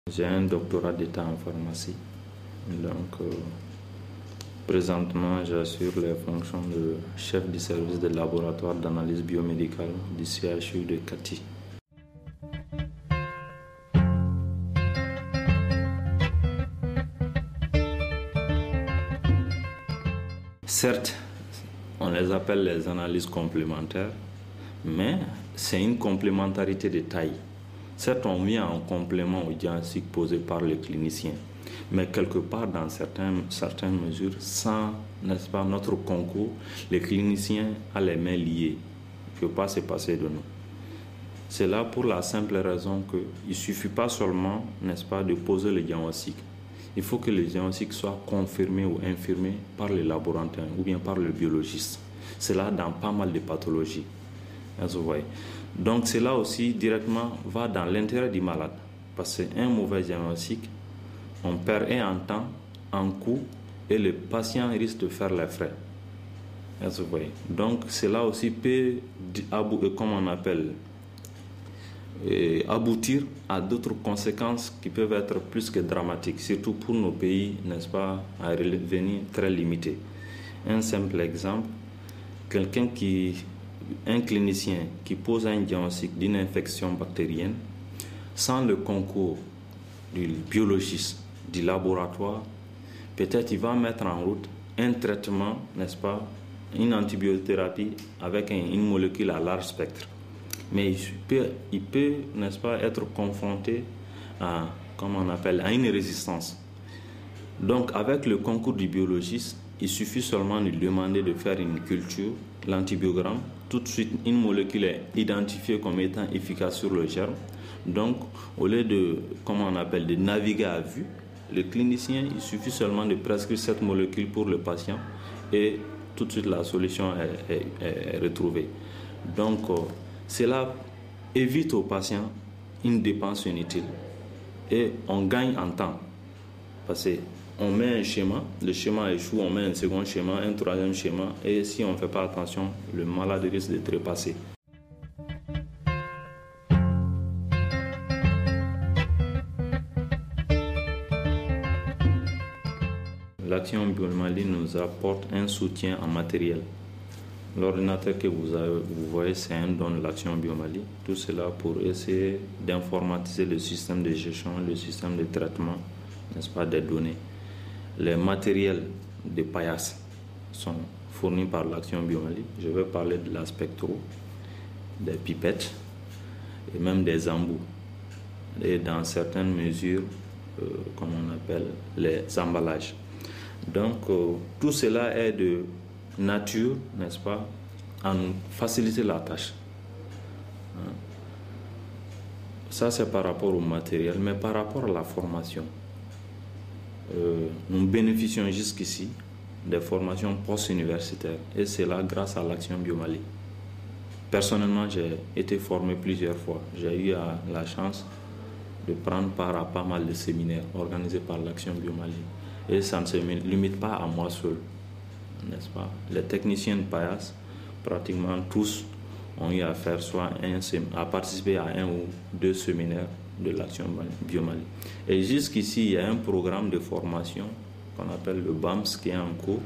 J'ai un doctorat d'État en pharmacie. Donc, présentement, j'assure les fonctions de chef du service de laboratoire d'analyse biomédicale du CHU de Kati. Certes, on les appelle les analyses complémentaires, mais c'est une complémentarité de taille. Certes, on vient en complément au diagnostic posé par le clinicien, mais quelque part, dans certaines mesures, sans, n'est-ce pas, notre concours, le clinicien a les mains liées. Il ne peut pas se passer de nous. C'est là pour la simple raison qu'il ne suffit pas seulement, n'est-ce pas, de poser le diagnostic. Il faut que le diagnostic soit confirmé ou infirmé par le laborantin ou bien par le biologiste. C'est là dans pas mal de pathologies. Vous voyez. Donc cela aussi directement va dans l'intérêt du malade. Parce qu'un mauvais diagnostic, on perd en temps, en coût, et le patient risque de faire les frais. Vous voyez. Donc cela aussi peut, comme on appelle, aboutir à d'autres conséquences qui peuvent être plus que dramatiques, surtout pour nos pays, n'est-ce pas, à revenus très limités. Un simple exemple, un clinicien qui pose un diagnostic d'une infection bactérienne, sans le concours du biologiste, du laboratoire, peut-être il va mettre en route un traitement, n'est-ce pas, une antibiothérapie avec une molécule à large spectre. Mais il peut, n'est-ce pas, être confronté à, à une résistance. Donc, avec le concours du biologiste, il suffit seulement de lui demander de faire une culture, l'antibiogramme. Tout de suite, une molécule est identifiée comme étant efficace sur le germe. Donc, au lieu de, de naviguer à vue, le clinicien, il suffit seulement de prescrire cette molécule pour le patient et tout de suite la solution est retrouvée. Donc, cela évite au patient une dépense inutile et on gagne en temps. Parce qu'on met un schéma, le schéma échoue, on met un second schéma, un troisième schéma, et si on ne fait pas attention, le malade risque de trépasser. L'Action Biomali nous apporte un soutien en matériel. L'ordinateur que vous voyez, c'est un don de l'Action Biomali. Tout cela pour essayer d'informatiser le système de gestion, le système de traitement, n'est-ce pas, des données. Les matériels de paillasse sont fournis par l'Action Biomali. Je vais parler de la spectro, des pipettes et même des embouts. Et dans certaines mesures, comme on appelle les emballages. Donc, tout cela est de nature, n'est-ce pas, à nous faciliter la tâche. Ça, c'est par rapport au matériel, mais par rapport à la formation. Nous bénéficions jusqu'ici des formations post-universitaires et c'est là grâce à l'Action Biomali. Personnellement, j'ai été formé plusieurs fois. J'ai eu la chance de prendre part à pas mal de séminaires organisés par l'Action Biomali. Et ça ne se limite pas à moi seul, n'est-ce pas? Les techniciens de paillasse, pratiquement tous, ont eu à faire à participer à un ou deux séminaires de l'Action Biomali. Et jusqu'ici, il y a un programme de formation qu'on appelle le BAMS qui est en cours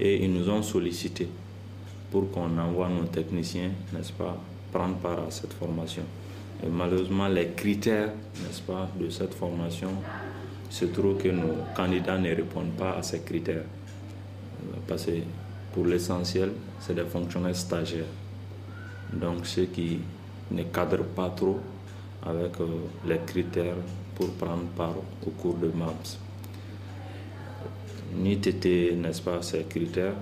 et ils nous ont sollicité pour qu'on envoie nos techniciens, n'est-ce pas, prendre part à cette formation. Et malheureusement, les critères, n'est-ce pas, de cette formation, se trouve que nos candidats ne répondent pas à ces critères. Parce que pour l'essentiel, c'est des fonctionnaires stagiaires. Donc ceux qui ne cadrent pas trop avec les critères pour prendre part au cours de MAPS. N'eût été, n'est-ce pas, ces critères,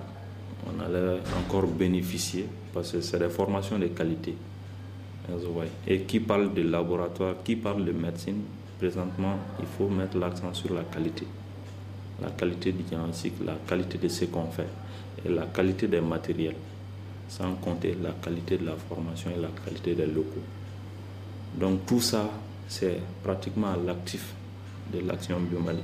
on allait encore bénéficier parce que c'est des formations de qualité. Et qui parle de laboratoire, qui parle de médecine, présentement, il faut mettre l'accent sur la qualité. La qualité du diagnostic, la qualité de ce qu'on fait et la qualité des matériels, sans compter la qualité de la formation et la qualité des locaux. Donc tout ça, c'est pratiquement l'actif de l'Action Biomali.